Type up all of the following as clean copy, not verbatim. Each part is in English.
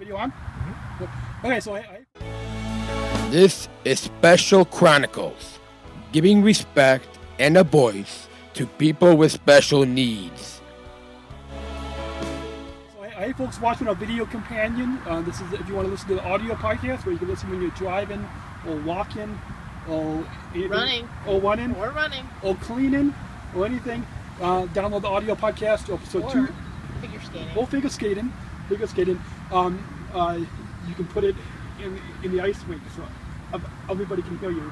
Video on? Mm-hmm. Okay, so This is Special Chronicles, giving respect and a voice to people with special needs. So hey folks watching our video companion. This is if you want to listen to the audio podcast where you can listen when you're driving or walking or running or cleaning or anything. Download the audio podcast episode 2. Figure skating. Or figure skating. You can put it in the ice rink so everybody can hear you.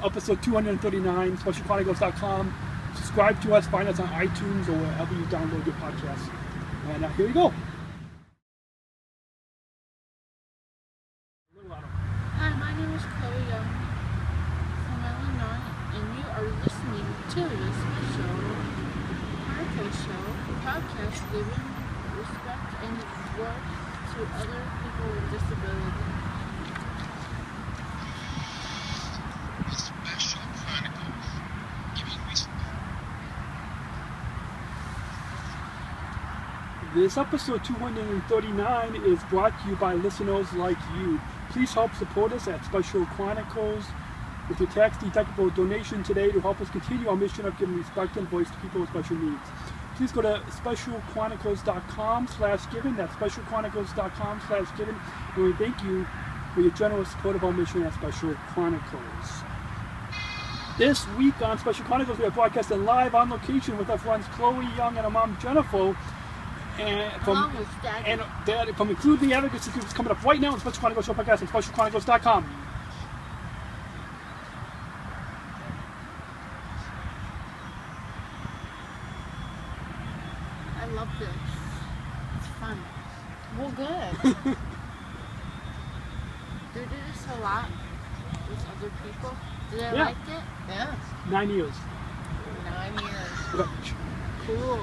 Episode 239, SpecialChronicles.com. Subscribe to us, find us on iTunes or wherever you download your podcasts. And here you go. Hi, my name is Chloe Young from Illinois, and you are listening to the Special Chronicles Show, podcast giving respect and work to other people with disabilities. Special Chronicles, giving respect. This episode 239 is brought to you by listeners like you. Please help support us at Special Chronicles with your tax-deductible donation today to help us continue our mission of giving respect and voice to people with special needs. Please go to specialchronicles.com/giving. That's specialchronicles.com/giving. And we thank you for your generous support of our mission at Special Chronicles. This week on Special Chronicles, we are broadcasting live on location with our friends Chloe Young and her mom Jennifer. And Along with Daddy. And Dad from including the Advocacy group is coming up right now on Special Chronicles Show Podcast at SpecialChronicles.com. I love this. It's fun. Well, good. Do you do this a lot with other people? Do they like it? Yeah. 9 years. 9 years. Okay. Cool.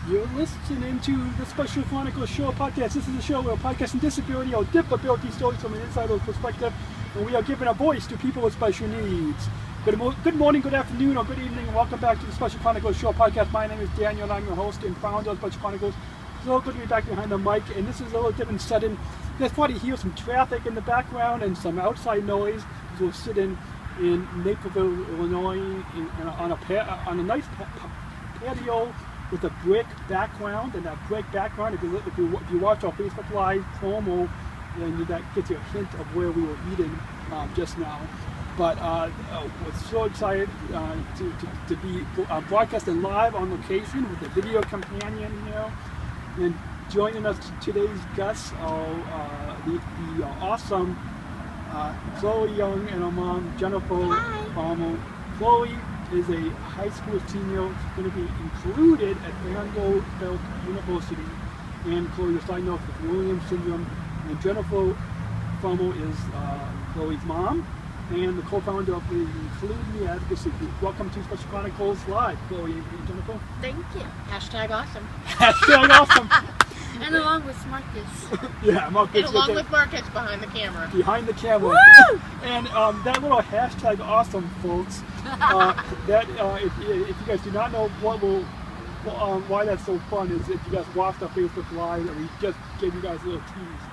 You're listening to the Special Chronicles Show Podcast. This is a show where podcasting disability or disability stories from an insider's perspective, and we are giving a voice to people with special needs. Good morning, good afternoon, or good evening, and welcome back to the Special Chronicles Show Podcast. My name is Daniel, and I'm your host and founder of Special Chronicles. So good to be back behind the mic, and this is a little different setting. You'll probably hear some traffic in the background and some outside noise. So we're sitting in Naperville, Illinois, on a nice patio with a brick background, and that brick background, if you watch our Facebook Live promo, then that gets you a hint of where we were eating just now. But we're so excited to be broadcasting live on location with a video companion here. And joining us today's guests are the awesome Chloe Young and her mom Jennifer. Hi. Chloe is a high school senior, going to be included at Vanderbilt University, and Chloe is diagnosed with Williams syndrome. And Jennifer Fummel is Chloe's mom and the co-founder of the Including the Advocacy group. Welcome to Special Chronicles Live, Chloe and Jennifer. Thank you. Hashtag awesome. Hashtag awesome. And along with Marcus. Yeah, Marcus. And along with Marcus behind the camera. Behind the camera. Woo! And that little hashtag awesome, folks. If you guys do not know why that's so fun, is if you guys watched our Facebook Live and we just gave you guys a little tease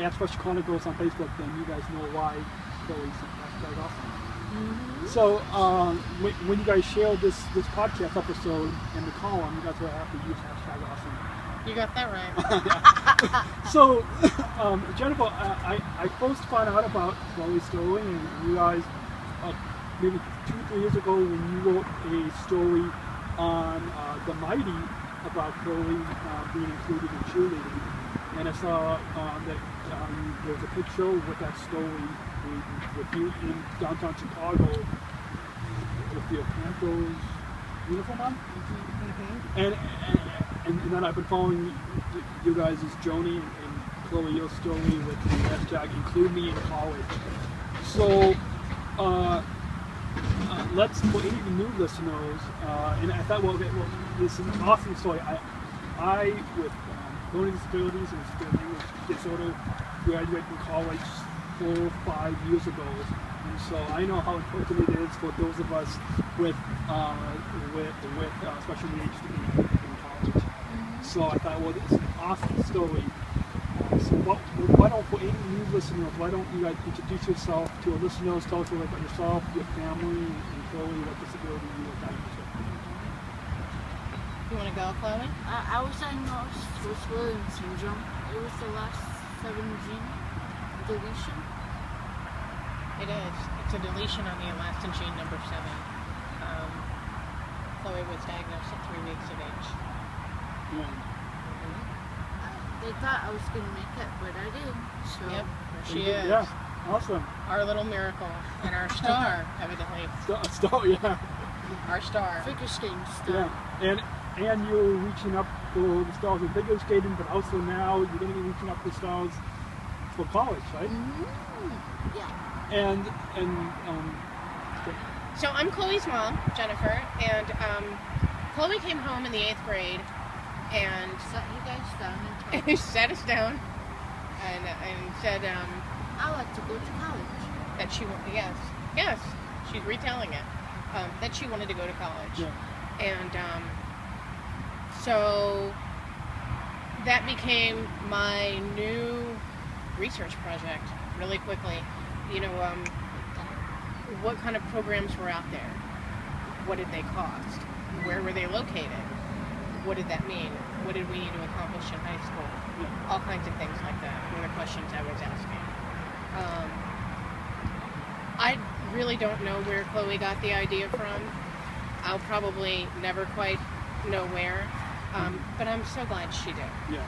at Special Chronicles on Facebook, then you guys know why Chloe's hashtag awesome. Mm-hmm. So when you guys share this podcast episode in the column, you guys will have to use hashtag awesome. You got that right. So, Jennifer, I first found out about Chloe's story, and you guys, maybe 2-3 years ago, when you wrote a story on The Mighty about Chloe being included in cheerleading. And I saw that there was a picture with that story with you in downtown Chicago with your Panthers uniform on. Mm-hmm. And then I've been following you guys' Joni and Chloe, your story with the hashtag Include Me in College. So let's, for any of the new listeners, and I thought, well, this is an awesome story. I with learning disabilities and severe language disorder, graduated from college 4 or 5 years ago. And so I know how important it is for those of us with special needs in college. So I thought, well, it's an awesome story. So why don't, for any new listeners, why don't you guys introduce yourself to our listeners, tell us a little about yourself, your family, and Chloe, what disability you were diagnosed with. You want to go, Chloe? I was diagnosed with Williams syndrome. It was the last 7 gene deletion. It is. It's a deletion on the elastin gene number 7. Chloe was diagnosed at 3 weeks of age. Yeah. They thought I was going to make it, but I did. So. Yep, there she is. Yeah, awesome. Our little miracle. And our star, evidently. Star, yeah. Our star. Figure skating star. Yeah, and you're reaching up for the stars in figure skating, but also now you're going to be reaching up for stars for college, right? Mm-hmm. Yeah. And So I'm Chloe's mom, Jennifer, and Chloe came home in the 8th grade and Sat you guys down and talked. he sat us down and said I like to go to college. that she wanted, yes, she's retelling it, that she wanted to go to college. yeah, And so that became my new research project really quickly. You know, what kind of programs were out there? What did they cost? Where were they located? What did that mean? What did we need to accomplish in high school? yeah. All kinds of things like that were the questions I was asking. I really don't know where Chloe got the idea from. I'll probably never quite know where, but I'm so glad she did. Yeah.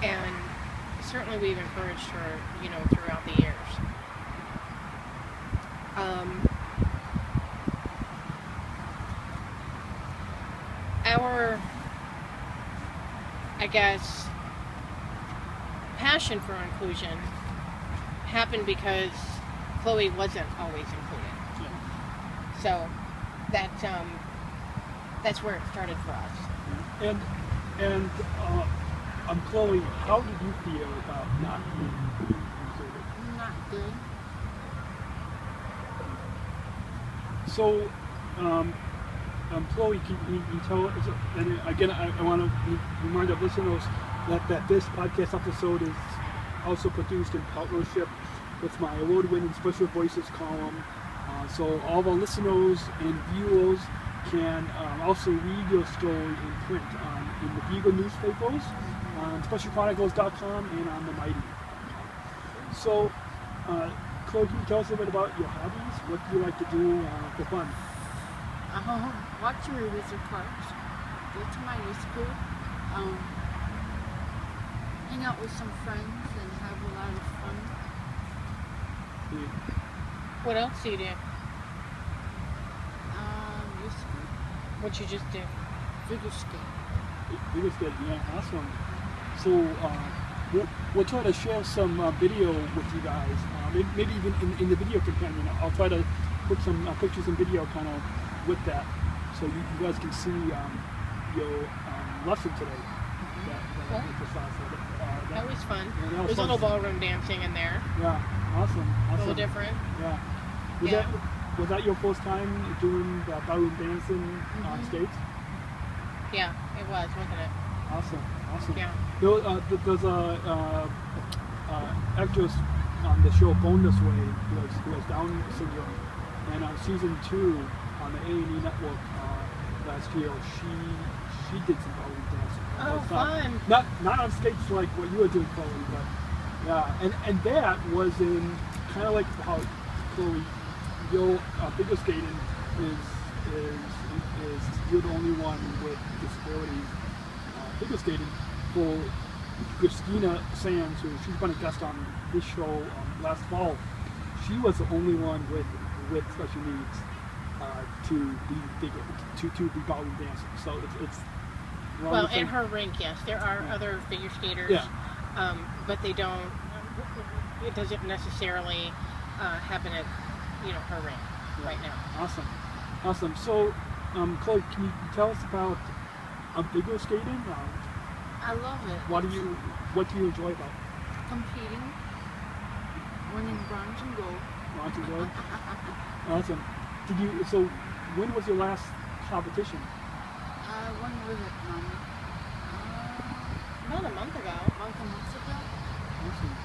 And certainly we've encouraged her, you know, throughout the years. Our, I guess, passion for inclusion happened because Chloe wasn't always included. Yeah. So that's where it started for us. And Chloe, how did you feel about not being included? Not good. So, Chloe, can you tell us, and again, I want to remind our listeners that this podcast episode is also produced in partnership with my award-winning Special Voices column. So all of our listeners and viewers can also read your story in print in the Beagle newspapers, on SpecialChronicles.com, and on the Mighty. So, Chloe, can you tell us a bit about your hobbies? What do you like to do for fun? Watch movies, of course. Go to my youth school. Hang out with some friends and have a lot of fun. What else do you do? Youth school. What you just do? Figure skate. Figure skating, yeah, awesome. So, we'll try to share some video with you guys. Maybe even in the video companion. I'll try to put some pictures and video kind of with that, so you guys can see your lesson today. Cool. That was fun. Yeah, that was There's a fun. little ballroom dancing in there. Yeah, awesome. A little different. Yeah. Yeah. Was that your first time doing the ballroom dancing on stage? Yeah, it was, wasn't it? Awesome. Yeah. There's a actress on the show Born This Way who has Down syndrome, and on season 2 on the A&E network last year, she did some ballroom dancing. Oh, It's fun! Not on stage like what you were doing, Chloe, but yeah, and that was in kind of like how Chloe, your figure skating is you're the only one with disabilities figure skating. For Christina Sands, who she's been a guest on this show last fall, she was the only one with special needs to be ballroom dancing. So it's Well, in her rink, yes, there are other figure skaters, but they don't. It doesn't necessarily happen at her rink right now. Awesome. So, Chloe, can you tell us about figure skating? I love it. What do you enjoy about it? Competing, winning bronze and gold. Bronze and gold? Awesome. So when was your last competition? When was it, Mama? about a month ago. Like a month ago. Awesome.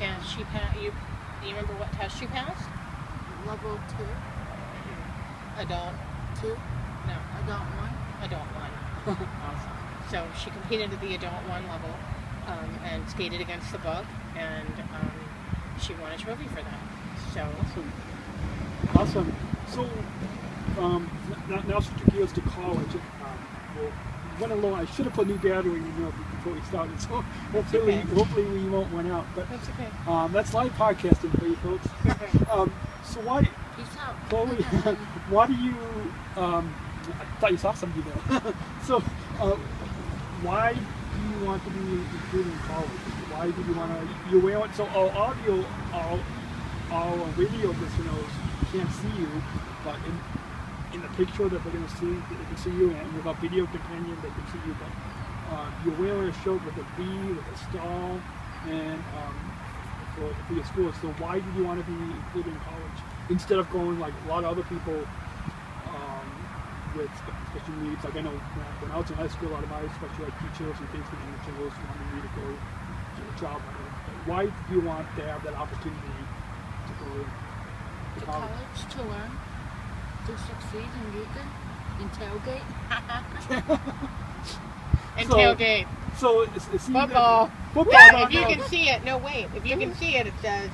And she passed. You remember what test she passed? Level 2. Adult. 2. No. Adult 1. Adult 1. Awesome. So she competed at the adult 1 level and skated against the book, and she won a trophy for that. So Awesome. So, now switching gears to college. Well, went along. I should have put new battery in before we started. So hopefully we won't run out. But that's okay. that's live podcasting for you folks. So why, Peace out. Chloe? Why do you? I thought you saw somebody there. So, why do you want to be included in college? Why do you want to? You wear it so all audio, all radio listeners can't see you, but in the picture that they're going to see, they can see you, and with a video companion, they can see you. But you're wearing a shirt with a B, with a star, and for your school. So why did you want to be included in college instead of going like a lot of other people with special needs? Like I know when I was in high school, a lot of my special ed teachers and things like that wanted me to go to a job. Why do you want to have that opportunity to go to college? To learn, to succeed and do good, and tailgate. And tailgate. So it's football. Football. If you can see it, no wait. If you can see it, it says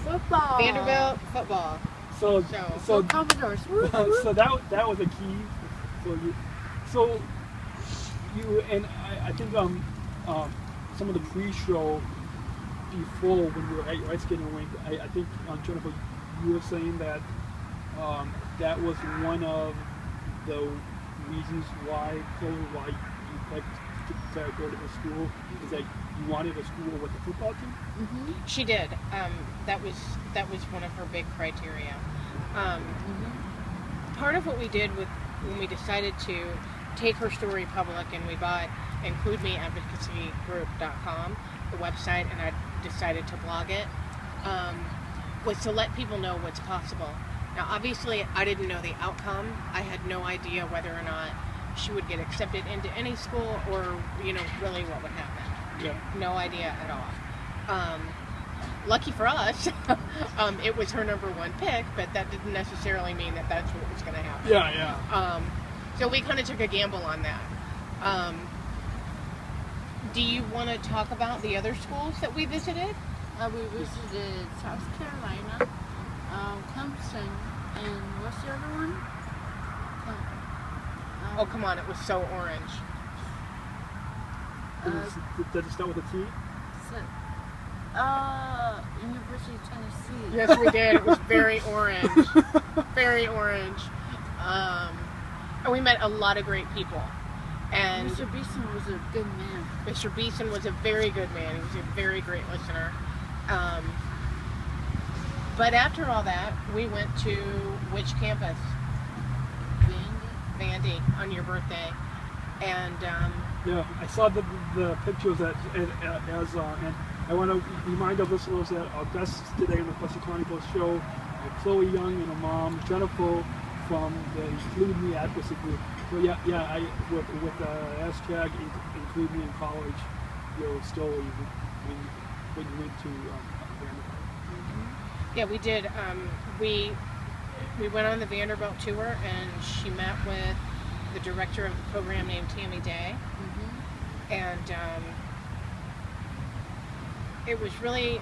Football. Vanderbilt football. So Commodores. So that was a key. So you and I think some of the pre-show before when we were at your ice skating rink, I think Jennifer, you were saying that that was one of the reasons why you picked to go to the school, is that you wanted a school with a football team? Mm-hmm. She did. That was one of her big criteria. Part of what we did when we decided to take her story public, and we bought IncludeMeAdvocacygroup.com, the website, and I decided to blog it, was to let people know what's possible. Now, obviously, I didn't know the outcome. I had no idea whether or not she would get accepted into any school, or really what would happen. Yeah. No idea at all. Lucky for us, it was her number one pick, but that didn't necessarily mean that that's what was going to happen. Yeah. So we kind of took a gamble on that. Do you want to talk about the other schools that we visited? We visited South Carolina, Clemson, and what's the other one? Oh, come on, it was so orange. Did it start with a T? University of Tennessee. Yes, we did. It was very orange. Very orange. And we met a lot of great people. And Mr. Beeson was a good man. Mr. Beeson was a very good man. He was a very great listener. But after all that, we went to which campus? Vandy, on your birthday. And yeah, I saw the pictures and I want to remind our listeners that our guests today on the Special Chronicles show are Chloe Young and her mom Jennifer from the Include Me Advocacy group. So with the hashtag Include Me in College, your story when you went to Vanderbilt. Yeah, we did. We went on the Vanderbilt tour, and she met with the director of the program named Tammy Day. And it was really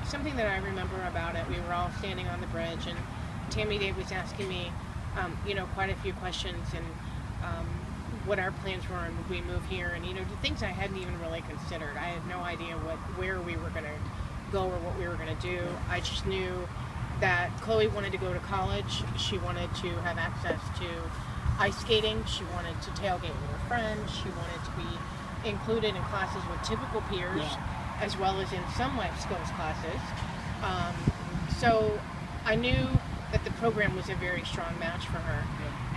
something that I remember about it. We were all standing on the bridge, and Tammy Day was asking me, quite a few questions, and what our plans were, and would we move here, and the things I hadn't even really considered. I had no idea where we were going to go or what we were going to do. I just knew that Chloe wanted to go to college. She wanted to have access to ice skating. She wanted to tailgate with her friends. She wanted to be included in classes with typical peers, as well as in some life skills classes. So I knew that the program was a very strong match for her.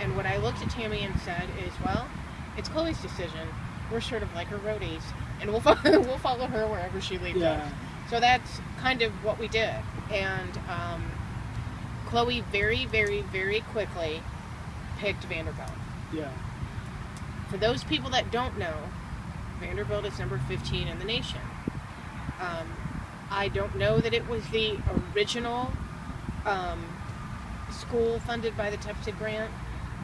And what I looked at Tammy and said is, well, it's Chloe's decision. We're sort of like her roadies, and we'll follow her wherever she leads us. So that's kind of what we did. And Chloe very, very, very quickly picked Vanderbilt. Yeah. For those people that don't know, Vanderbilt is number 15 in the nation. I don't know that it was the original school funded by the TEPSID grant.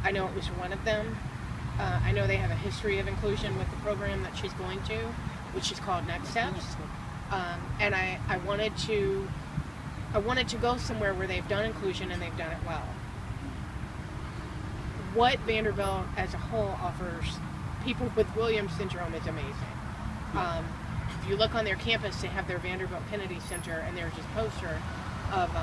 I know it was one of them. I know they have a history of inclusion with the program that she's going to, which is called Next Steps. And I wanted to go somewhere where they've done inclusion and they've done it well. What Vanderbilt as a whole offers people with Williams syndrome is amazing. If you look on their campus, they have their Vanderbilt Kennedy Center, and there's this poster of,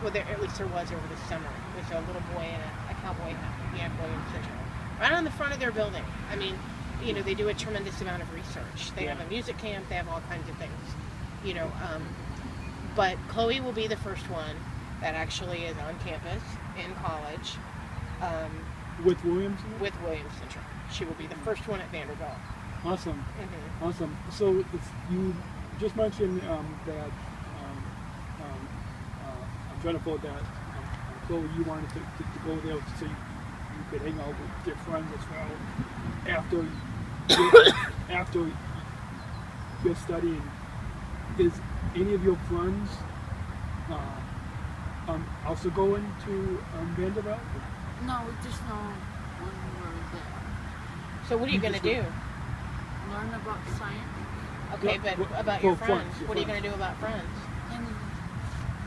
well, at least there was over the summer. There's a little boy in a cowboy hat. He had Williams syndrome. Right on the front of their building. I mean, you know, they do a tremendous amount of research. They have a music camp. They have all kinds of things. You know, but Chloe will be the first one that actually is on campus in college. With Williams? With Williams syndrome. She will be the first one at Vanderbilt. Awesome. Awesome. So you just mentioned that Jennifer, that Chloe, you wanted to go there so you could hang out with your friends as well after you're studying. Is any of your friends also going to Vanderbilt? No, we just know when we're there. So what are you going to do? Learn about science. Okay, but about your friends. What are you going to do about friends? And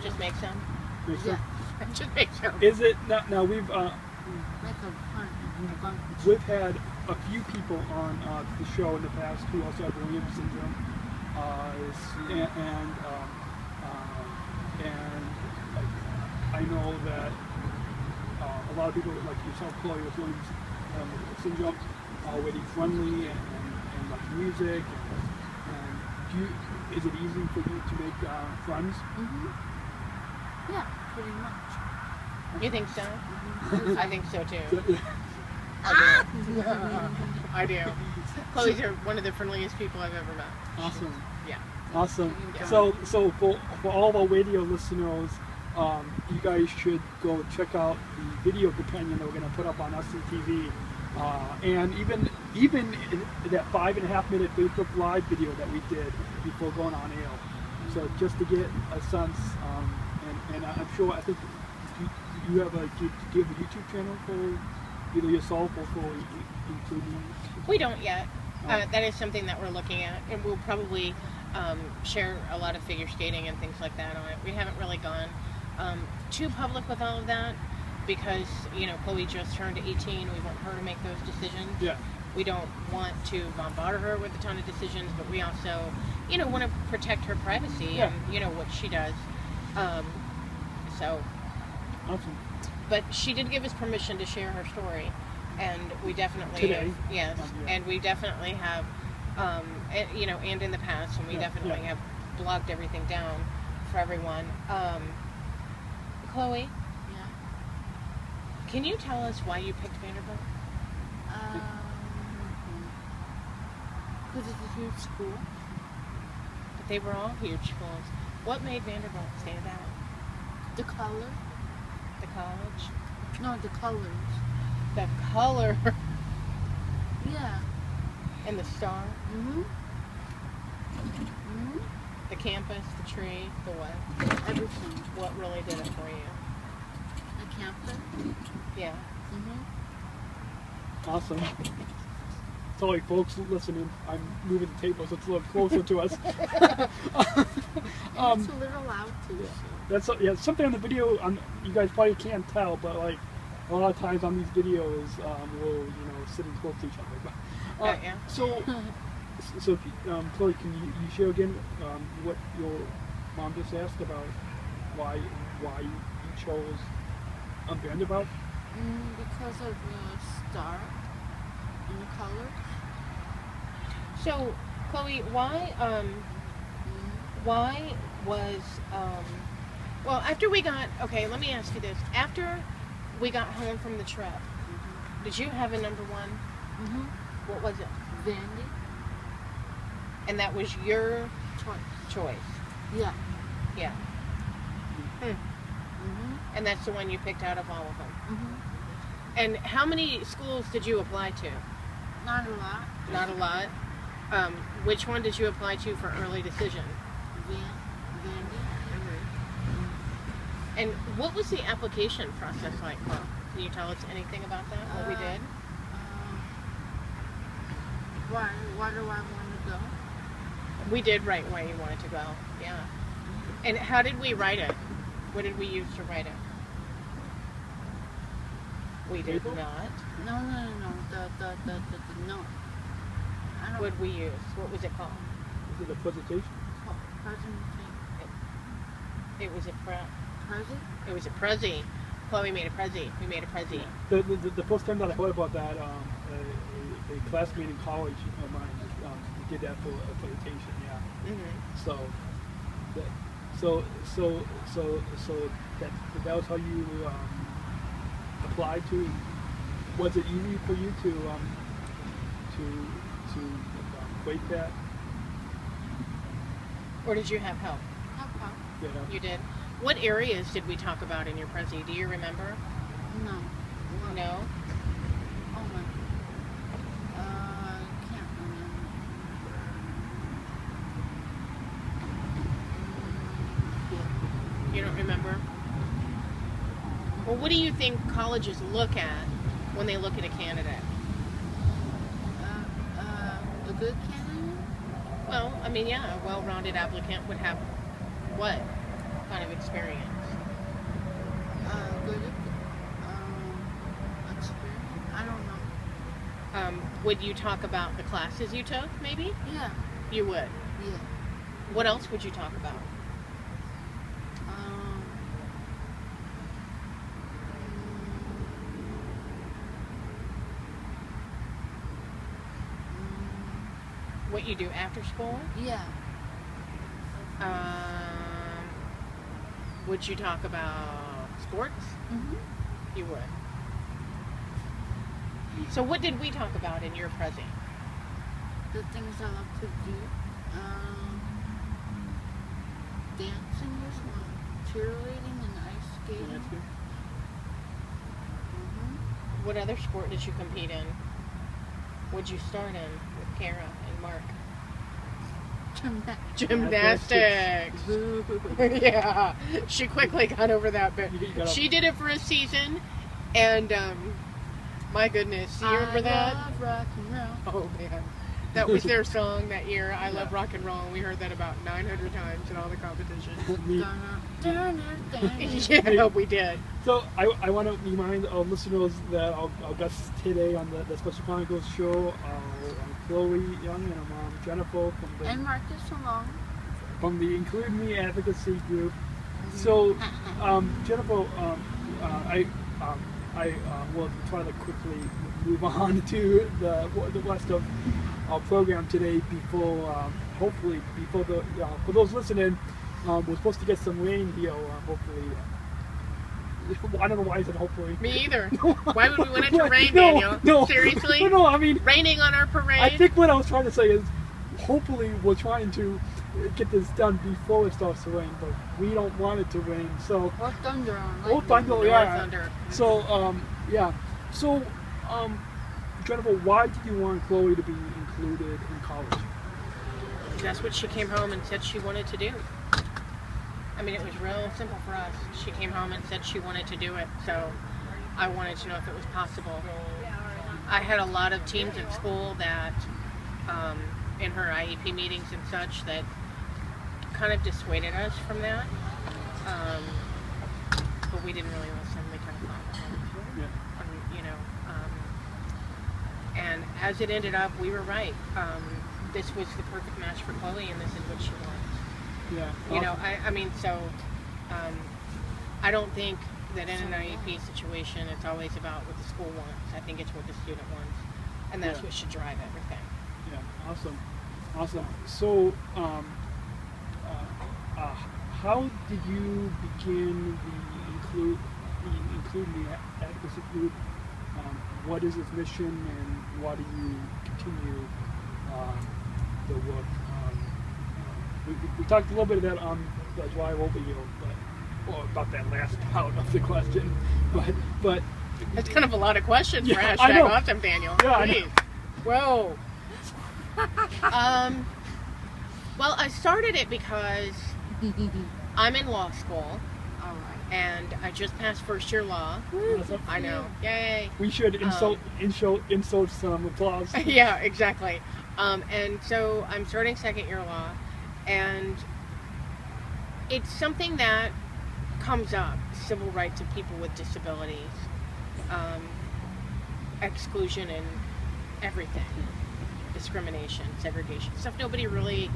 Just make some? Make sense? Just make some. Is it now we've like a bunch. we've had a few people on the show in the past who also have Williams syndrome, and I know that a lot of people like yourself, Chloe, with Williams syndrome, are really friendly and like music. And is it easy for you to make friends? Yeah, pretty much. You think so? I think so too. I do. Chloe's one of the friendliest people I've ever met. Awesome. Yeah. Awesome. Yeah. So for all our radio listeners, you guys should go check out the video companion that we're going to put up on SCTV, and even that 5.5 minute Facebook Live video that we did before going on air. So just to get a sense, and I'm sure, I think you have a YouTube channel for either yourself or for including. We don't yet. That is something that we're looking at, and we'll probably share a lot of figure skating and things like that on it. We haven't really gone too public with all of that because, you know, Chloe just turned 18. We want her to make those decisions. Yeah. We don't want to bombard her with a ton of decisions, but we also, you know, want to protect her privacy and, you know, what she does. So. Awesome. But she did give us permission to share her story, and we definitely Today. Yes, and we definitely have, and, you know, and in the past, and we definitely have blogged everything down for everyone. Chloe, Yeah. can you tell us why you picked Vanderbilt? Because it's a huge school. But they were all huge schools. What made Vanderbilt stand out? The color. The college? No, the colors. The color Yeah. and the star? The campus, the tree, the what? Everything. What really did it for you? The campus. Yeah. Awesome. Sorry, folks listening. I'm moving the table so it's a little closer to us. It's a little loud too. That's something on the video. You guys probably can't tell, but like a lot of times on these videos, we'll sitting close to each other. But, So, Chloe, can you share again what your mom just asked about why you chose Vanderbilt? Because of the star and the colors. So, Chloe, why was, well, after we got, okay, let me ask you this. After we got home from the trip, did you have a number one? What was it? Vandy. And that was your choice? Yeah. Yeah. And that's the one you picked out of all of them? And how many schools did you apply to? Not a lot. Not a lot? Which one did you apply to for early decision? Vandy. And what was the application process like, Chloe? Can you tell us anything about that? What we did? Why do I want to go? We did write why you wanted to go. Yeah. And how did we write it? What did we use to write it? We did Paper? not. No. The note. I don't What did we use? What was it called? Is it a presentation? know. Presentation. It was a Present? It was a prezi. Chloe made a prezi. We made a prezi. The first time that I heard about that, a classmate in college of mine did that for a presentation. Yeah. Mm-hmm. So that was how you applied to. Was it easy for you to break that? Or did you have help? How? You know? You did. What areas did we talk about in your prezi? Do you remember? No. What? No. Oh my. Can't remember. You don't remember? Well, what do you think colleges look at when they look at a candidate? A good candidate? Well, I mean, yeah, a well-rounded applicant would have what kind of experience? Good experience? I don't know. Would you talk about the classes you took, maybe? Yeah. You would. Yeah. What else would you talk about? What you do after school? Yeah. Would you talk about sports? Mm-hmm. You would. So what did we talk about in your prezi? The things I love to do. Dancing was one. Cheerleading and ice skating. That's good. Mm-hmm. What other sport did you compete in? What'd you start in with Kara and Mark? Gymnastics. Boo. Yeah, she quickly got over that bit. You got She did it for a season, and my goodness, you remember that? I love rock and roll. Oh man, that was their song that year. I love rock and roll. We heard that about 900 times in all the competitions. Me. Yeah, we did. So I want to remind our listeners that our guests today on the Special Chronicles show are Chloe Young and her mom Jennifer And Marcus along. from the Include Me Advocacy group. So Jennifer, I will try to quickly move on to the rest of our program today before hopefully before the for those listening. We're supposed to get some rain here, hopefully. I don't know why I said hopefully. Me either. Why would we want it to rain, Daniel? No. Seriously? No, I mean... Raining on our parade? I think what I was trying to say is, hopefully we're trying to get this done before it starts to rain, but we don't want it to rain, so... Or thunder on. Or thunder, Or yeah. thunder. So, yeah. So, Jennifer, why did you want Chloe to be included in college? That's what she came home and said she wanted to do. I mean, it was real simple for us. She came home and said she wanted to do it, so I wanted to know if it was possible. I had a lot of teams at school that, in her IEP meetings and such, that kind of dissuaded us from that. But we didn't really listen. We kind of followed them. Yeah. And as it ended up, we were right. This was the perfect match for Chloe, and this is what she wants. Yeah. You know, I mean, so I don't think that in an IEP situation it's always about what the school wants. I think it's what the student wants, and that's what should drive everything. Yeah, awesome. So, how did you begin the Include Me Advocacy group? What is its mission, and why do you continue the work? We talked a little bit about the drive over here, or about that last part of the question, but That's kind of a lot of questions for Yeah, I know. #Awesome, Daniel. Yeah, I know. Please. Whoa. Well, I started it because I'm in law school. All right. And I just passed first year law. I know. Yay. We should insult some applause. Yeah, exactly. And so I'm starting second year law, and it's something that comes up: civil rights of people with disabilities, exclusion in everything, discrimination, segregation, stuff nobody really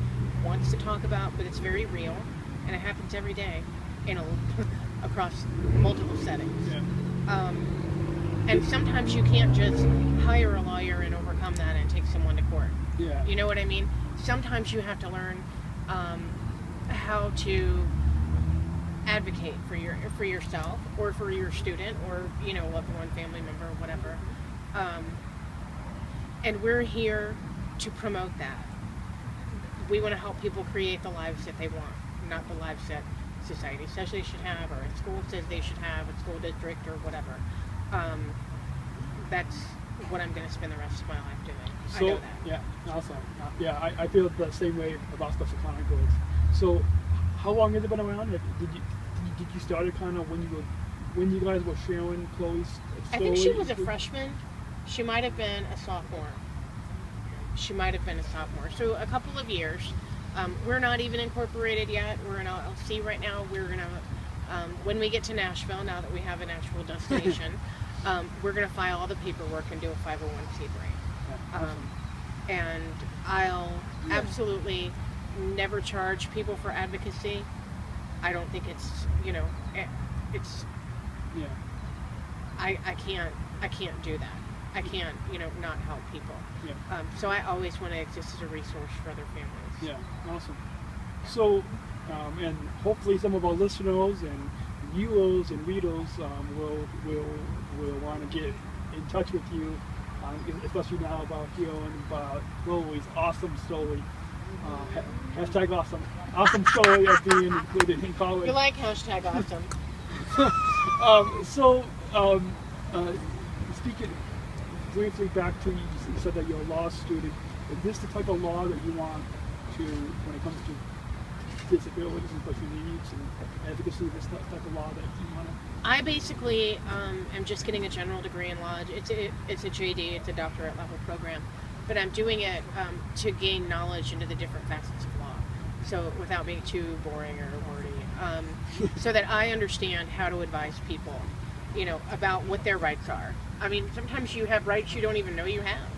wants to talk about, but it's very real, and it happens every day across multiple settings. Yeah. And sometimes you can't just hire a lawyer and overcome that and take someone to court. Yeah. You know what I mean? Sometimes you have to learn how to advocate for yourself or for your student or loved one, family member, or whatever. And we're here to promote that. We want to help people create the lives that they want, not the lives that society says they should have, or a school says they should have, a school district, or whatever. That's what I'm going to spend the rest of my life doing. So, I know that. Yeah, awesome. Yeah, I feel the same way about Special Chronicles. So, how long has it been around? Did you start it kind of when you guys were sharing Chloe's story? I think she was a freshman. She might have been a sophomore. So a couple of years. We're not even incorporated yet. We're an LLC right now. We're gonna, when we get to Nashville, now that we have an actual destination, we're gonna file all the paperwork and do a 501c3. And I'll absolutely never charge people for advocacy. I don't think it's, it's. Yeah. I can't do that. I can't, not help people. Yeah. So I always want to exist as a resource for other families. Yeah, awesome. So, and hopefully some of our listeners and viewers and readers will want to get in touch with you, especially now about hearing about Chloe's awesome story. Hashtag awesome story of being included in college. You like hashtag awesome. Speaking briefly back to you said that you're a law student. Is this the type of law that you want to, when it comes to disabilities and special needs and advocacy, this type of law that you want to? I basically am just getting a general degree in law. It's a JD, it's a doctorate level program, but I'm doing it to gain knowledge into the different facets of law. So without being too boring or wordy, so that I understand how to advise people, about what their rights are. I mean, sometimes you have rights you don't even know you have,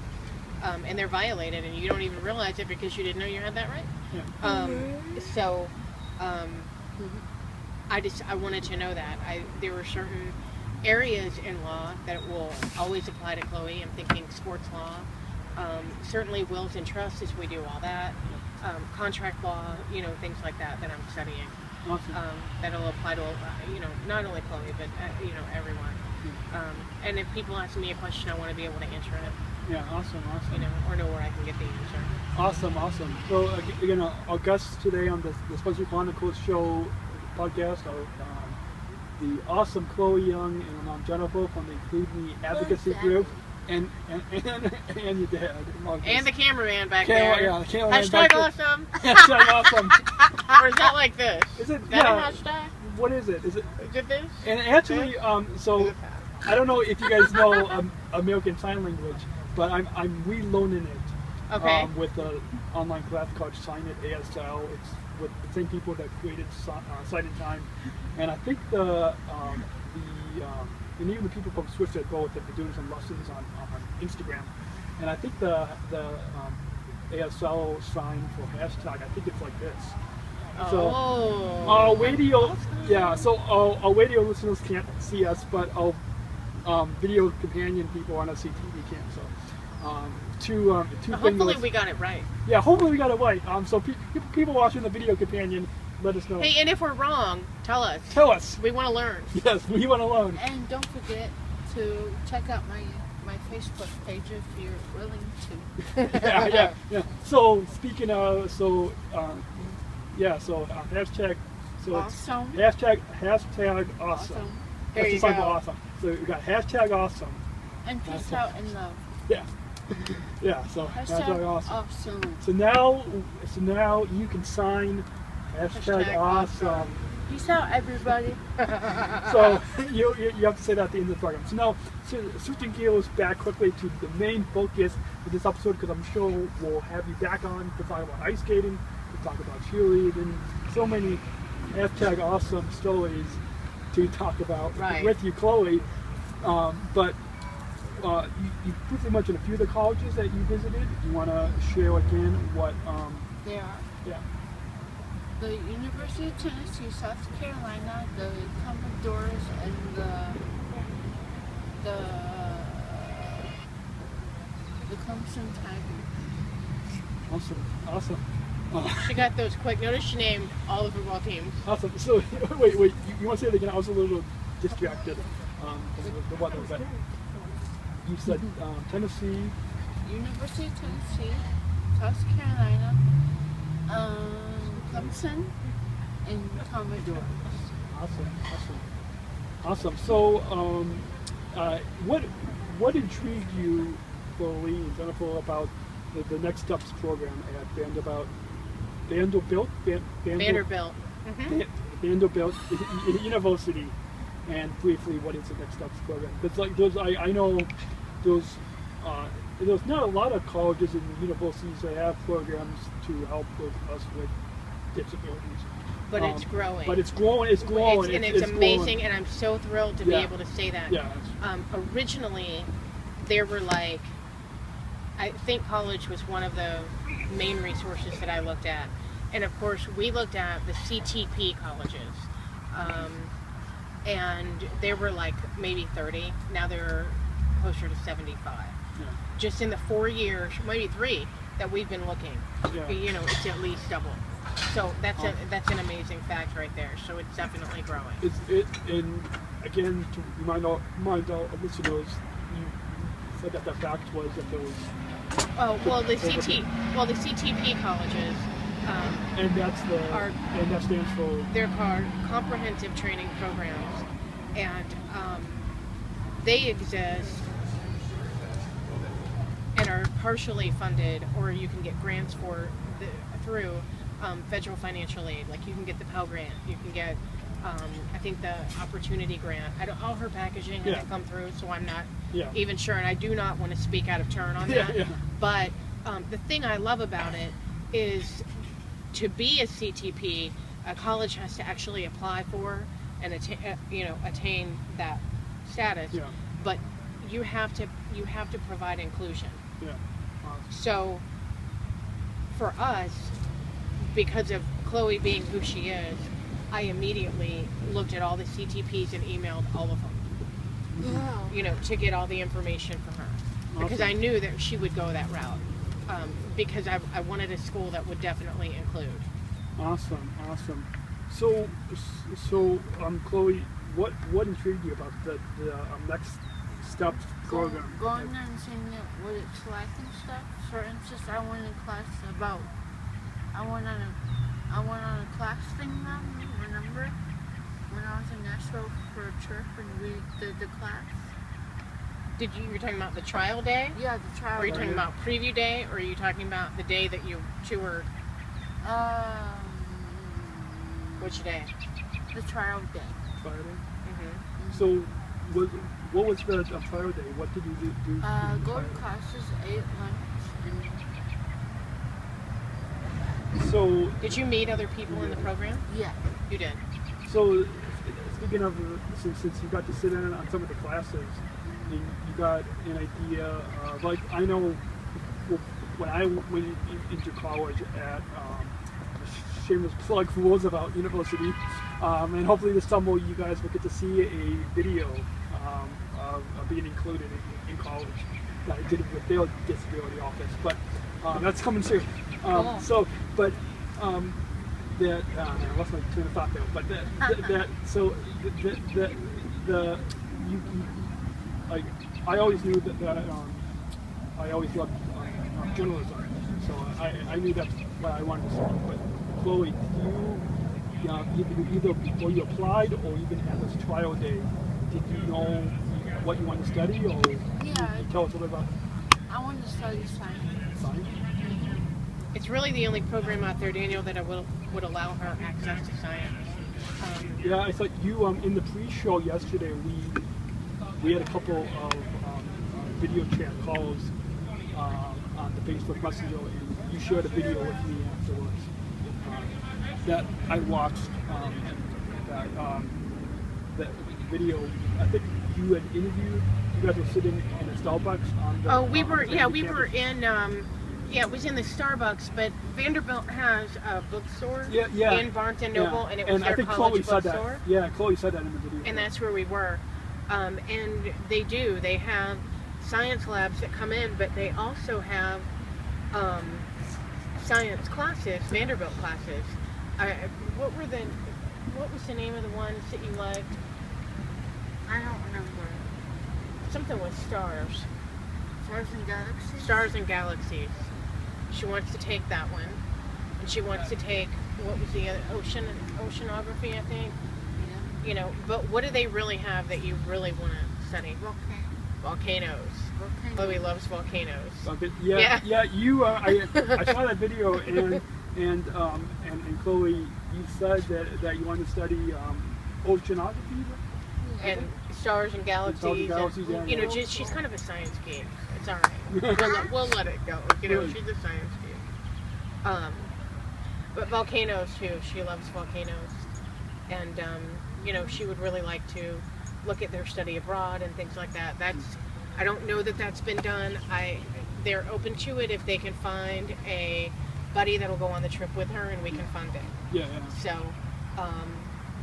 and they're violated, and you don't even realize it because you didn't know you had that right. Yeah. I wanted to know that. There were certain areas in law that will always apply to Chloe. I'm thinking sports law, certainly wills and trusts, as we do all that, contract law, things like that I'm studying. Awesome. That'll apply to, not only Chloe, but, everyone. And if people ask me a question, I want to be able to answer it. Yeah, awesome. Or know where I can get the answer. Awesome. So, again, our guests today on the Special Chronicles show podcast are the awesome Chloe Young and Jennifer from the Include Me Advocacy Group. And your dad. Marcus. And the cameraman back there. Yeah, the cameraman hashtag back there. awesome. Hashtag awesome. Or is that like this? Is it? Is that a hashtag? What is it? Is it this? And actually, so I don't know if you guys know American Sign Language, but I'm relearning it. Okay. With the online class called Sign It ASL. It's with the same people that created Sight in Time, and I think and even the people from Swiss that go with it, they're doing some lessons on Instagram. And I think the ASL sign for hashtag, I think it's like this. So our radio, so our radio listeners can't see us, but our video companion people on SCP239 can. So hopefully we got it right. Yeah, hopefully we got it right. So people watching the video companion, let us know. Hey, and if we're wrong, tell us. We want to learn. Yes, we want to learn. And don't forget to check out my Facebook page if you're willing to. yeah. So speaking of, hashtag. So awesome. It's hashtag awesome. There you go. Awesome. So we got hashtag awesome. And peace out and love. Yeah. Yeah, so hashtag awesome. Awesome. So now you can sign hashtag awesome. Peace out, everybody. So you have to say that at the end of the program. So now, switching gears back quickly to the main focus of this episode, because I'm sure we'll have you back on to talk about ice skating, to talk about cheerleading, so many hashtag awesome stories to talk about with you, Chloe. But you briefly mentioned a few of the colleges that you visited. You want to share again what? They are. Yeah. The University of Tennessee, South Carolina, the Commodores, and the Clemson Tigers. Awesome. She got those quick. Notice she named all the football teams. Awesome. So wait. You want to say it again? I was a little distracted with the weather, but you said Tennessee. University of Tennessee, South Carolina, Clemson, and Commodores. Awesome. So, what intrigued you, Chloe and Jennifer, about the Next Steps program at Vanderbilt? Vanderbilt University, and briefly, what is the Next Steps program? Because I know there's not a lot of colleges and universities that have programs to help us with disabilities. But it's growing. It's growing. It's amazing, and I'm so thrilled to be able to say that. Yeah. Originally, there were I think college was one of the main resources that I looked at. And of course, we looked at the CTP colleges. And there were maybe 30. Now they're closer to 75. Yeah. Just in the 4 years, maybe 3, that we've been looking. Yeah. It's at least double. So that's an amazing fact right there. So it's definitely growing. And again, to remind our listeners, you said that the fact was that there was. The CTP colleges. And that stands for. They're called comprehensive training programs, and they exist and are partially funded, or you can get grants through federal financial aid. Like you can get the Pell Grant, you can get I think the Opportunity Grant. All her packaging hasn't come through, so I'm not even sure, and I do not want to speak out of turn on that. Yeah. But the thing I love about it is, to be a CTP, a college has to actually apply for and attain that status. Yeah. But you have to provide inclusion. Yeah. So for us, because of Chloe being who she is, I immediately looked at all the CTPs and emailed all of them. Wow. To get all the information from her. Because I knew that she would go that route. Because I wanted a school that would definitely include. Awesome. So Chloe, what intrigued you about the Next Steps program? Going there and seeing what it's like and stuff. For instance, I went on a class thing now, remember? When I was in Nashville for a trip and we did the class. You're talking about the trial day? Yeah, the trial day. Are you talking about preview day, or are you talking about the day that you toured? Which day? The trial day. Trial day? Mm-hmm. So, what was the trial day? What did you do? Go to classes, ate lunch, and... So... Did you meet other people in the program? Yeah. You did? So, speaking of, since you got to sit in on some of the classes, you got an idea, I know when I went into college at shameless plug for Roosevelt University, and hopefully this summer you guys will get to see a video of being included in college that I did with their disability office, but that's coming soon. I lost my train of thought there, but I always knew that I always loved journalism, so I knew that's what I wanted to study. But Chloe, either before you applied or even at this trial day, did you know what you wanted to study, or yeah, tell us a little bit about? I want to study science. Science? It's really the only program out there, Daniel, that would allow her access to science. Yeah, I thought you in the pre-show yesterday we had a couple of video chat calls on the Facebook Messenger, and you shared a video with me afterwards that I watched. That video, I think you had interviewed. You guys were sitting in a Starbucks on the. Oh, we were in. It was in the Starbucks, but Vanderbilt has a bookstore in Barnes and Noble, and it was their college bookstore. Yeah, Chloe said that in the video. And that's where we were. And they have science labs that come in, but they also have science classes, Vanderbilt classes. What was the name of the ones that you liked? I don't remember. Something with stars. Stars and Galaxies? Stars and Galaxies. She wants to take that one. And she wants to take, what was the other, oceanography, I think? Yeah. You know, but what do they really have that you really want to study? Volcanoes. Chloe loves volcanoes. Okay. Yeah. You. I saw that video, and Chloe, you said that you want to study oceanography. And stars and galaxies. She's kind of a science geek. It's all right. We'll let it go. You know, she's a science geek. But volcanoes too. She loves volcanoes, and she would really like to look at their study abroad and things like that. I don't know that that's been done. They're open to it if they can find a buddy that'll go on the trip with her, and we can fund it. Yeah. So,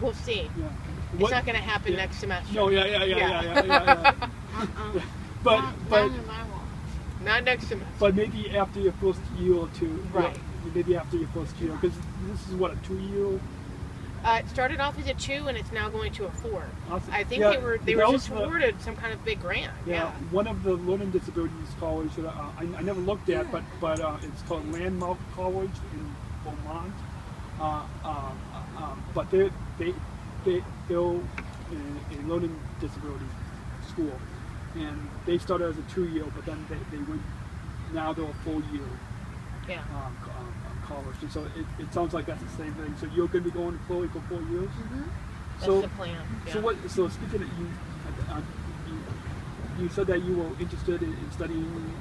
we'll see. Yeah. It's not going to happen next semester. No, yeah. But not next semester. But maybe after your first year or two. Right. Maybe after your first year, because this is what, a 2-year. It started off as a 2, and it's now going to a 4. Awesome. I think they were just awarded some kind of big grant. Yeah. One of the learning disabilities colleges that I never looked at, but it's called Landmark College in Vermont. But they're a learning disability school, and they started as a 2-year, but then they went. Now they're a 4-year. Yeah. College, and so it sounds like that's the same thing. So you're going to be going to Chloe for 4 years. Mm-hmm. So, that's the plan. Yeah. So speaking of you said that you were interested in studying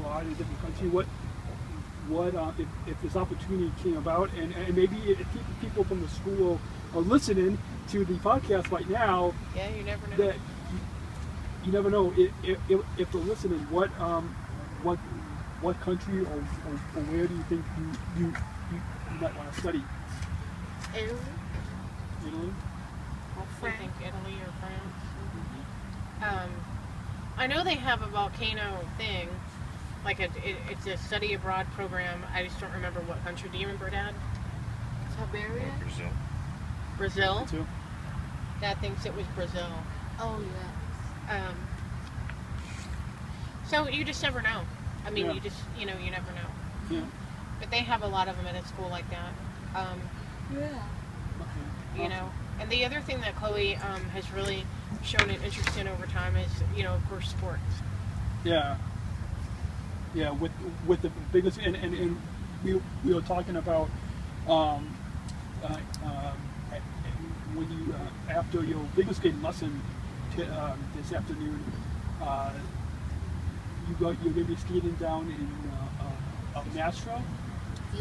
abroad in a different country. What if this opportunity came about, and maybe if people from the school are listening to the podcast right now? Yeah, you never know. That you never know if they're listening. What country or where do you think you might want to study? Italy. I think Italy or France. I know they have a volcano thing, like it's a study abroad program. I just don't remember what country. Do you remember, Dad? Siberia. Brazil. Me too. Dad thinks it was Brazil. Oh yes. So you just never know. I mean, Yeah. you never know. Yeah. But they have a lot of them at a school like that. You know. And the other thing that Chloe has really shown an interest in over time is, of course, sports. Yeah. Yeah, with the biggest and we were talking about when you after your figure skating lesson this afternoon, you're going to be skating down in Nashville,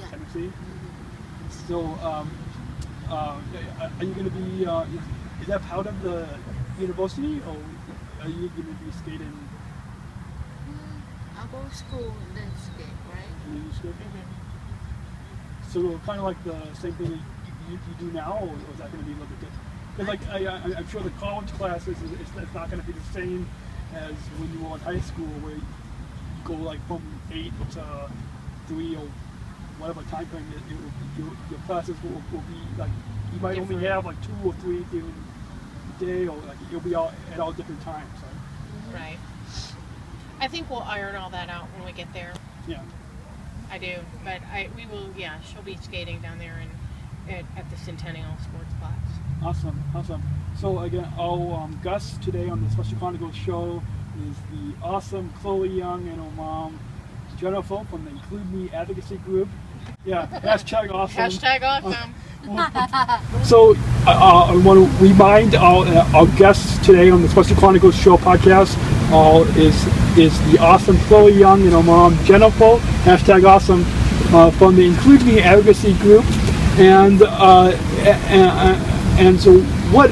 Tennessee. Mm-hmm. So, are you going to be? Is that part of the university, or are you going to be skating? I'll go to school and then skate, right? And then you skate? Mm-hmm. So kind of like the same thing you do now, or is that going to be a little bit different? Because like I'm sure the college classes it's not going to be the same as when you were in high school, where you go like from 8 to 3 or whatever time frame. Your classes will be like you might different. only have like 2 or 3 during the day, or like you'll be all at all different times. Right? Right. I think we'll iron all that out when we get there. Yeah. I do, but we will. Yeah, she'll be skating down there at the Centennial Sports Class. Awesome. So again, our guest today on the Special Chronicles show is the awesome Chloe Young and her mom, Jennifer from the Include Me Advocacy Group. Yeah, hashtag awesome. Hashtag awesome. So I want to remind our guests today on the Special Chronicles Show podcast is the awesome Chloe Young and her mom Jennifer, hashtag awesome, from the Include Me Advocacy Group, and so what?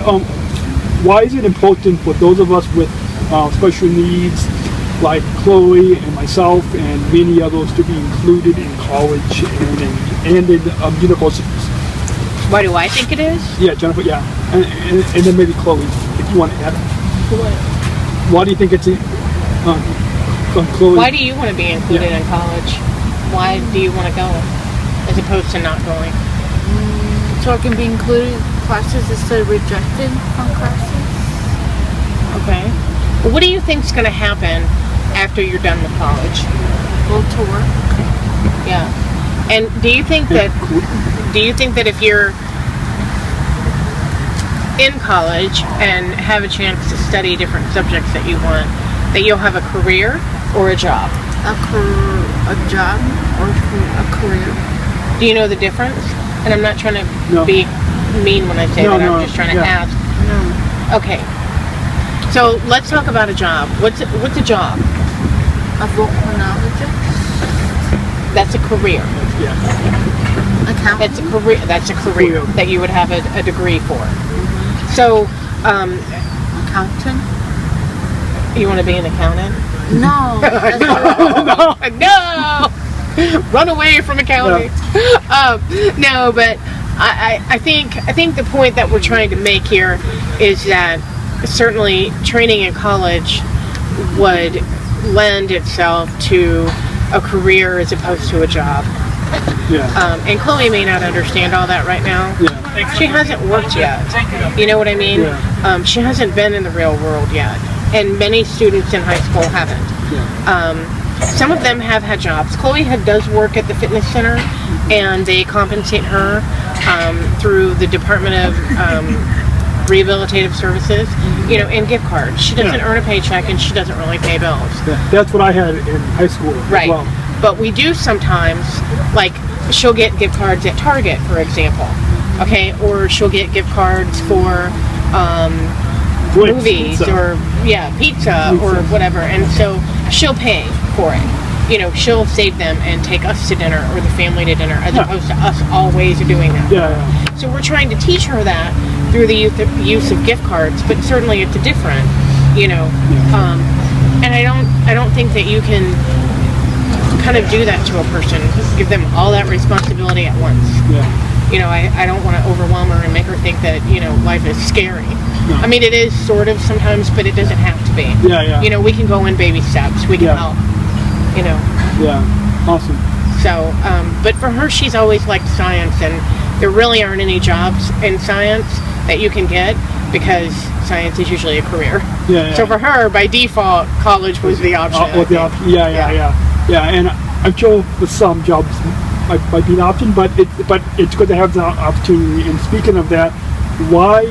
Why is it important for those of us with special needs, like Chloe and myself and many others, to be included in college and in universities? Why do I think it is? Yeah, Jennifer, yeah. And then maybe Chloe, if you want to add. Why do you think it's Chloe? Why do you want to be included in college? Why do you want to go as opposed to not going? So I can be included in classes instead of rejected from classes. Okay. Well, what do you think's going to happen after you're done with college? Go to work. Yeah. And do you think that if you're in college and have a chance to study different subjects that you want, that you'll have a career or a job? A job or a career. Do you know the difference? And I'm not trying to be mean when I say that. I'm just trying to ask. No. Okay. So let's talk about a job. What's a job? A volcanologist. That's a career. Yeah. Accountant. That's a career that you would have a degree for. Mm-hmm. So, accountant. You want to be an accountant? No. No. Run away from accounting. No, but I think the point that we're trying to make here is that certainly training in college would lend itself to a career as opposed to a job. Yeah. And Chloe may not understand all that right now. Yeah. She hasn't worked yet. You know what I mean? Yeah. She hasn't been in the real world yet. And many students in high school haven't. Yeah. Some of them have had jobs. Chloe does work at the fitness center, and they compensate her through the Department of Rehabilitative Services, and gift cards. She doesn't earn a paycheck, and she doesn't really pay bills. Yeah. That's what I had in high school right. as well. But we do sometimes, like, she'll get gift cards at Target, for example, okay? Or she'll get gift cards for movies or pizza or whatever, and so she'll pay for it. She'll save them and take us to dinner or the family to dinner, as opposed to us always doing that. Yeah. So we're trying to teach her that through the use of gift cards, but certainly it's different, and I don't think that you can kind of do that to a person, give them all that responsibility at once. Yeah. I don't want to overwhelm her and make her think that, life is scary. No. I mean, it is sort of sometimes, but it doesn't have to be. Yeah. We can go in baby steps. We can help, Yeah, awesome. So, but for her, she's always liked science, and there really aren't any jobs in science that you can get because science is usually a career. Yeah. So for her, by default, college was the option. Yeah, and I'm sure with some jobs might be an option, but it's good to have the opportunity. And speaking of that, why,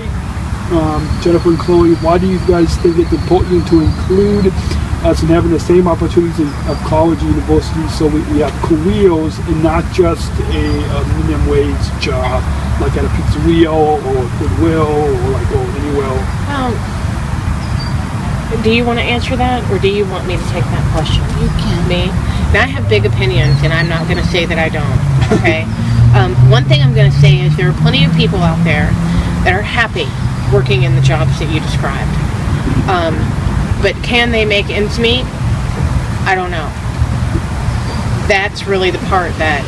Jennifer and Chloe, why do you guys think it's important to include us in having the same opportunities of college and university, so we have careers and not just a minimum wage job, like at a pizzeria or Goodwill or anywhere? Do you want to answer that, or do you want me to take that question? You can. Me? Now, I have big opinions, and I'm not going to say that I don't, okay? One thing I'm going to say is there are plenty of people out there that are happy working in the jobs that you described. But can they make ends meet? I don't know. That's really the part that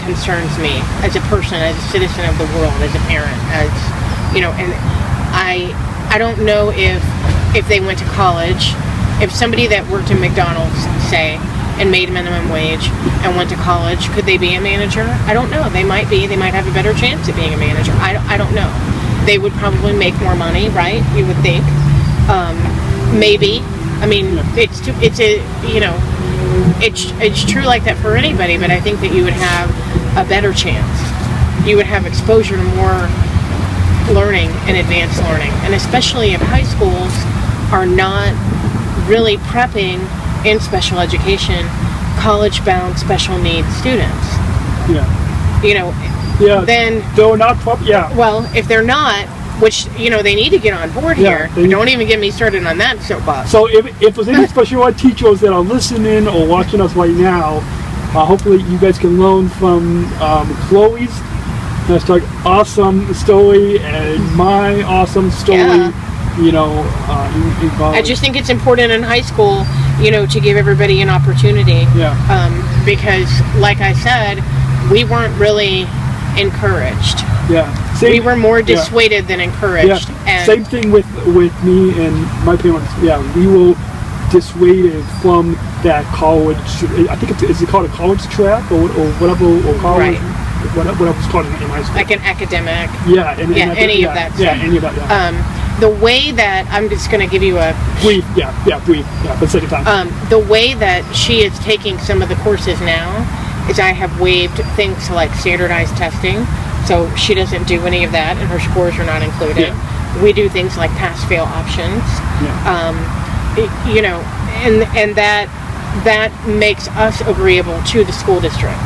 concerns me as a person, as a citizen of the world, as a parent, and I don't know if they went to college, if somebody that worked in McDonald's, say, and made minimum wage and went to college, could they be a manager? I don't know. They might be. They might have a better chance at being a manager. I don't know. They would probably make more money, right? You would think. Maybe. I mean, it's true like that for anybody, but I think that you would have a better chance. You would have exposure to more learning and advanced learning, and especially in high schools, are not really prepping in special education college-bound special needs students. Yeah. You know, Yeah. then They're not yeah. well, if they're not, which, you know, they need to get on board Yeah, here. Don't even get me started on that soapbox. So if there's any special ed teachers that are listening or watching us right now, hopefully you guys can learn from Chloe's #awesome story and my awesome story. Yeah. You know, I just think it's important in high school, you know, to give everybody an opportunity. Yeah. Because, like I said, we weren't really encouraged. Yeah. We were more dissuaded than encouraged. Yeah. And Same thing with me and my parents. Yeah, we were dissuaded from that college. I think is it called a college track or whatever, or college, whatever it's called in high school. like an academic. Yeah. Any of that. Yeah, any of that. Yeah. The way that I'm just going to give you a brief. Yeah, for the sake of time. the way that she is taking some of the courses now is I have waived things like standardized testing, so she doesn't do any of that, and her scores are not included. Yeah. We do things like pass-fail options. Yeah. You know, and that makes us agreeable to the school district.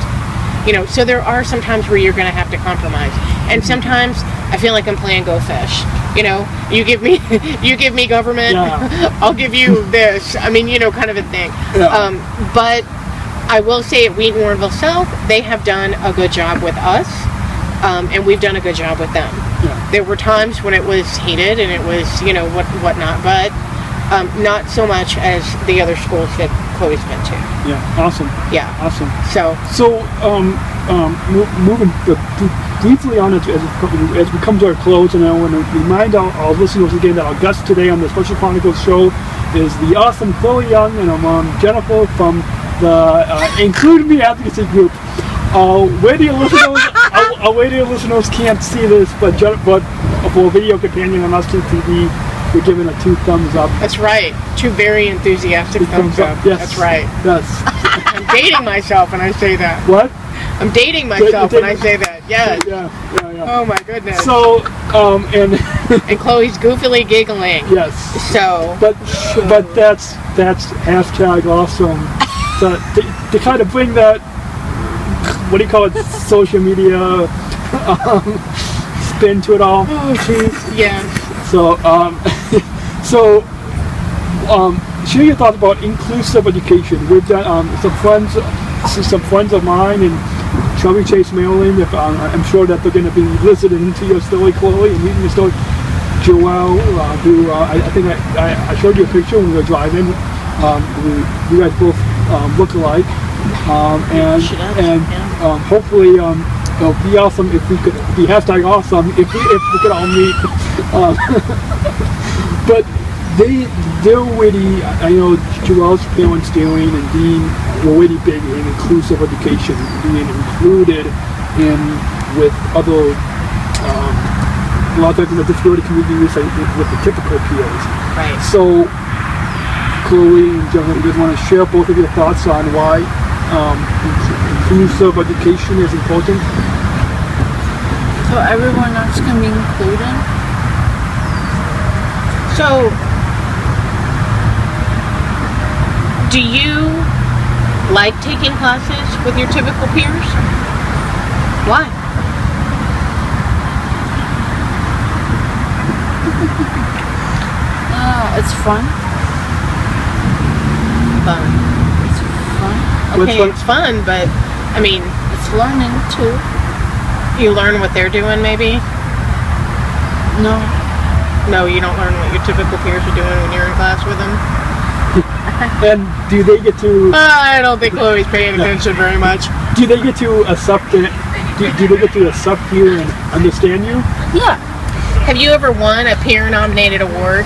You know, so there are some times where you're going to have to compromise, and sometimes I feel like I'm playing Go Fish. You know, you give me government, I'll give you this. I mean, you know, kind of a thing. Yeah. But I will say at Wheaton Warrenville South, they have done a good job with us, and we've done a good job with them. Yeah. There were times when it was heated and it was, you know, whatnot, but not so much as the other schools that Chloe's been to. Yeah. Awesome. Yeah. Awesome. So moving briefly on as we come to our close, and I want to remind our listeners again that our guest today on the Special Chronicles show is the awesome Chloe Young and her mom Jennifer from the Include Me Advocacy Group. Radio listeners can't see this, but for a video companion on SCP239, we're giving a 2 thumbs up. that's right. 2 very enthusiastic thumbs up. Yes. That's right. Yes. I'm dating myself when I say that. What? I'm dating myself when I say that. Yes. Yeah. Oh my goodness. So, and Chloe's goofily giggling. yes. So. But that's #awesome. To kind of bring that, what do you call it, social media spin to it all. Oh jeez. Yeah. So, share your thoughts about inclusive education. We've done some friends of mine in Chevy Chase, Maryland. I'm sure that they're going to be listening to your story, Chloe, and reading your story. Joelle, who I think I showed you a picture when we were driving. You guys both look alike, and hopefully it'll be awesome if we could be #awesome if we could all meet. But they're really, I know Joelle's parents, Darren and Dean, were really big in inclusive education, being included in with other, a lot of times in the disability community with the typical peers. Right. So, Chloe and Jennifer, you guys want to share both of your thoughts on why inclusive education is important? So everyone else can be included? So, do you like taking classes with your typical peers? Why? It's fun. Fun. It's fun. Okay, it's fun, but I mean, It's learning too. you learn what they're doing maybe? No. No, you don't learn what your typical peers are doing when you're in class with them? And do they get to? I don't think Chloe's paying attention very much. Do they get to accept it? Do they get to accept you and understand you? Yeah. Have you ever won a peer-nominated award?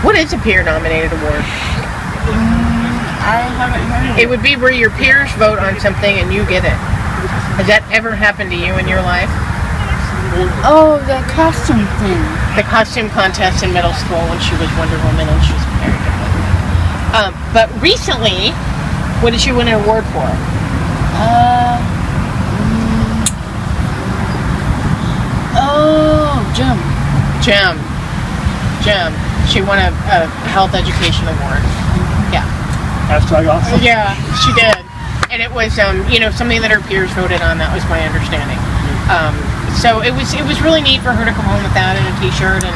What is a peer-nominated award? I haven't heard of It would be where your peers vote on something and you get it. Has that ever happened to you in your life? Oh, the costume thing. The costume contest in middle school when she was Wonder Woman and she was very good. But recently, what did you win an award for? Oh, Jim. Gem. gym, she won a health education award. Yeah. Hashtag awesome. Yeah, she did. And it was, something that her peers voted on. That was my understanding. So it was really neat for her to come home with that and a T-shirt, and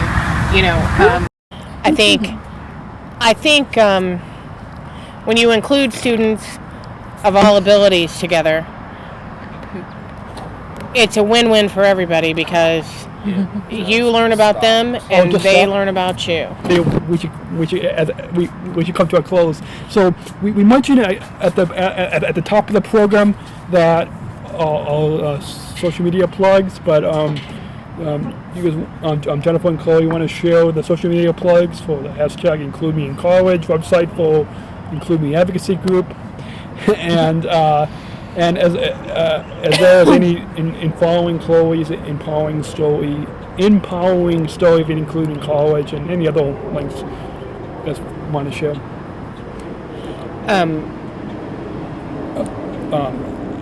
I think when you include students of all abilities together, it's a win-win for everybody because you learn about them and they learn about you. We should come to a close. So we mentioned at the top of the program that all social media plugs, but you guys, Jennifer and Chloe, want to share the social media plugs for the hashtag Include Me in College, website for Include Me Advocacy Group, and as there is any in following Chloe's empowering story of Including College, and any other links you guys want to share.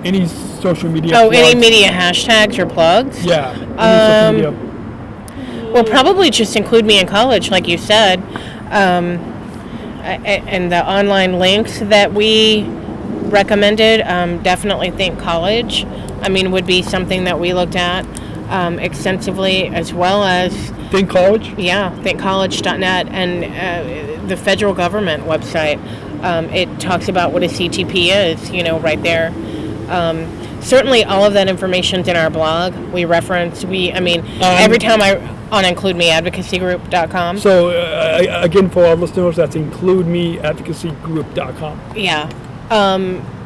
Any social media plugs? Any media hashtags or plugs? Yeah. Any social media. Well, probably just Include Me in College, like you said. And the online links that we recommended, definitely Think College. Would be something that we looked at extensively, as well as Think College? Yeah, thinkcollege.net, and the federal government website. It talks about what a CTP is, right there. Certainly all of that information's in our blog. We reference, every time on IncludeMeAdvocacyGroup.com. So, again, for our listeners, that's IncludeMeAdvocacyGroup.com. Yeah.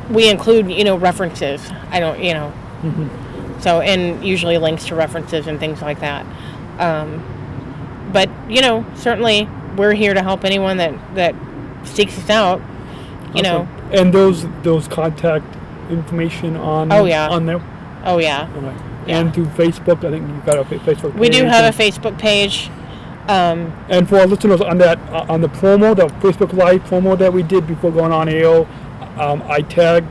We include, references. I don't, So, and usually links to references and things like that. But, certainly we're here to help anyone that seeks us out, Awesome. And those contact information on there? Oh, yeah. Okay. And through Facebook, I think you've got a Facebook page. We do have a Facebook page. And for our listeners on the promo, the Facebook Live promo that we did before going on air, I tagged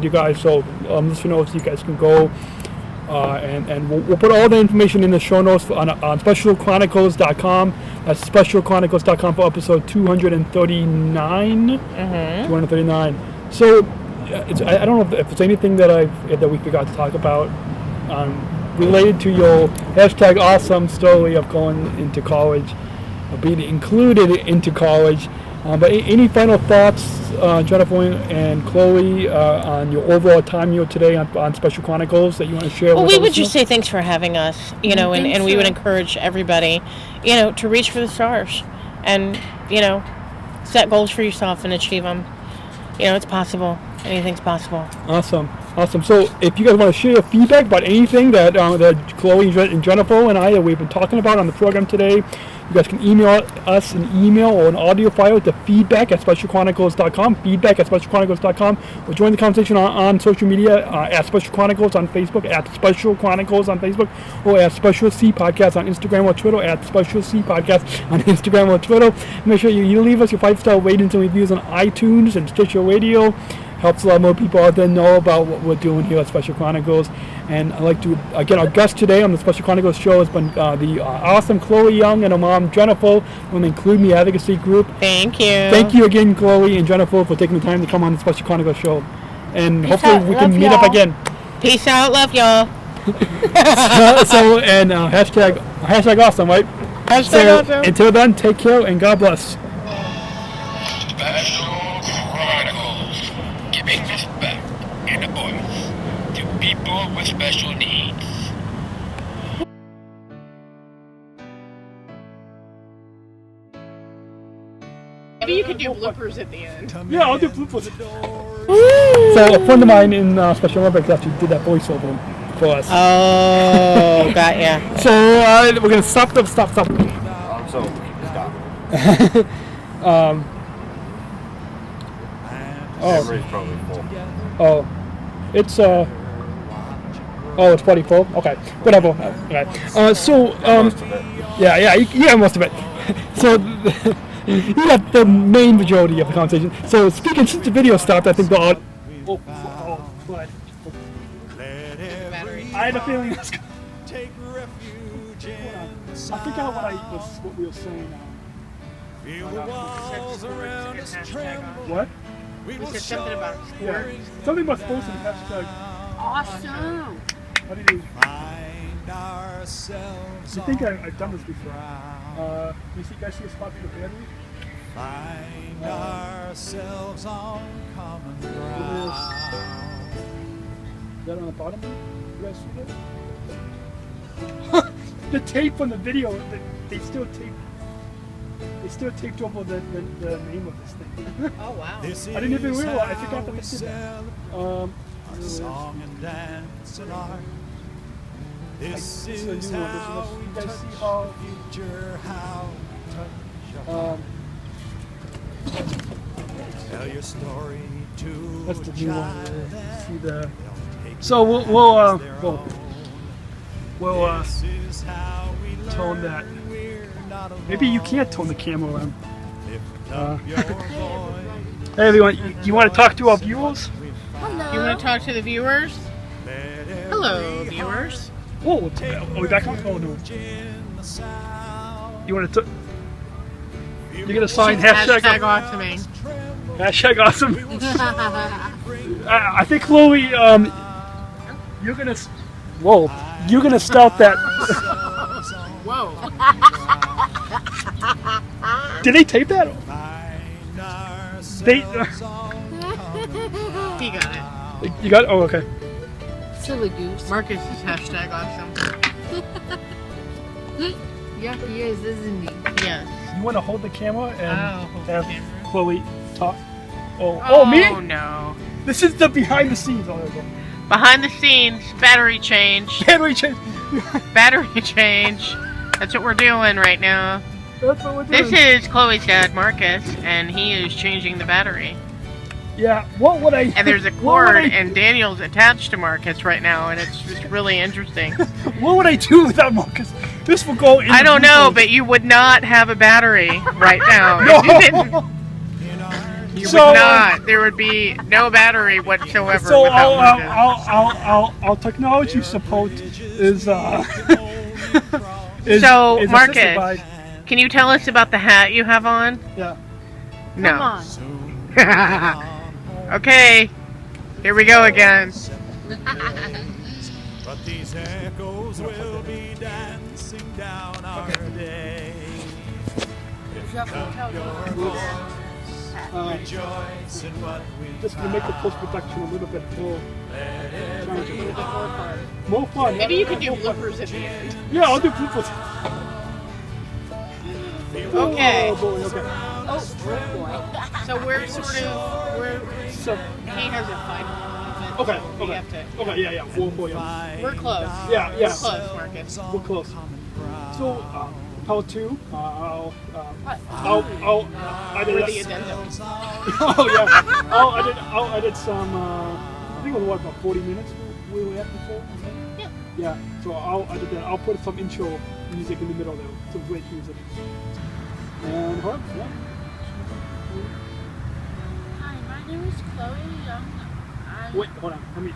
you guys, so listeners, you guys can go and we'll put all the information in the show notes on specialchronicles.com. That's specialchronicles.com for episode 239. 239. So I don't know if there's anything that we forgot to talk about related to your hashtag awesome story of going into college, of being included into college. But any final thoughts, Jennifer and Chloe, on your overall time here today on Special Chronicles that you want to share with us? Well, we would just say thanks for having us, and we would encourage everybody, to reach for the stars and, set goals for yourself and achieve them. It's possible. Anything's possible. Awesome. So if you guys want to share feedback about anything that Chloe and Jennifer and I we've been talking about on the program today, you guys can email us an email or an audio file to feedback@specialchronicles.com, or join the conversation on social media at Special Chronicles on Facebook, at Special Chronicles on Facebook, or at Special C Podcast on Instagram or Twitter, at Special C Podcast on Instagram or Twitter. Make sure you leave us your 5-star ratings and reviews on iTunes and Stitcher Radio. Helps a lot more people out there know about what we're doing here at Special Chronicles. And I'd like to, again, our guest today on the Special Chronicles show has been the awesome Chloe Young and her mom, Jennifer, from the Include Me Advocacy Group. Thank you. Thank you again, Chloe and Jennifer, for taking the time to come on the Special Chronicles show. And hopefully we can meet up again. Peace out. Love y'all. Hashtag awesome, right? Hashtag awesome. Until then, take care and God bless. Special Chronicles, giving respect and a voice to people with special needs. Maybe you could do bloopers at the end. Yeah, I'll do bloopers. So a friend of mine in Special Olympics actually did that voiceover for us. Oh, got ya. So we're gonna stop. So stop. Memory's probably full. It's it's pretty full. Okay, whatever. Okay. Yeah, most of it. So you got the main majority of the conversation. So speaking, since the video stopped, I think the audio. What? I had a feeling it was. Take refuge in I forgot what we were saying now. What? We said something about sports. Yeah. Something about sports and hashtag. Awesome. How do you do? I think I've done this before. You guys see a spot for the battery? Find ourselves on common ground. Is that on the bottom? You guys see that? The tape from the video, they still taped over the name of this thing. Oh wow. I didn't even realize. I forgot that they did that. Song and dance and art. This This is is a new one. how we You guys touch see how? the future, how we touch your heart. Tell your story to That's the a new one. child See the. and take So we'll This is how we tone learn that. we're not Maybe you alone. can't tone the camera on. Lift up your voice. Hey everyone, you want to talk to our viewers? Hello. You want to talk to the viewers? Hello, viewers. Whoa, are we back on? Oh no. You want to? You're gonna sign Hashtag awesoming. Hashtag awesome. I think Chloe, you're gonna. Whoa, you're gonna start that. Whoa. Did they tape that? They. He got it. You got it? Oh, okay. Silly goose. Marcus is hashtag awesome. Yeah, he is, isn't he? Yes. You want to hold the camera and hold the have camera. Chloe talk? Oh, me? Oh no. This is the behind the scenes. Oh, there we go. Behind the scenes, battery change. Battery change. Battery change. That's what we're doing right now. That's what we're doing. This is Chloe's dad, Marcus, and he is changing the battery. Yeah. What would I? And there's a what would cord, I- and Daniel's attached to Marcus right now, and it's just really interesting. What would I do without Marcus? This will go in. I the don't know, bloopers. but you would not have a battery right now. No. If you didn't. You So, would not. There would be no battery whatsoever So without Marcus. our technology support is So, is Marcus, assisted by, Can you tell us about the hat you have on? yeah. No. Come on. Okay. Here we go again. But these echoes will be dancing down our day. Lift up your voice, rejoice in what we Just to make the post production a little bit more challenging. More fun. Maybe you could do More fun. bloopers at the end. Yeah, I'll do bloopers. Okay. Oh boy. Okay. Oh, boy. So we're sort of So. he has a final event. Okay. So we Okay. have to. Okay. Yeah. Oh boy. Yeah. We're close. Yeah. We're Yeah. close, Marcus. We're close. So, part two. I did We're a- the addendums. Oh yeah. I did some. I think it was about 40 minutes we were at before. Yeah. Yeah. So I did that. I'll put some intro music in the middle there, some break music. And her. Yeah. Hi, my name is Chloe Young. I'm Wait, hold on. Let me.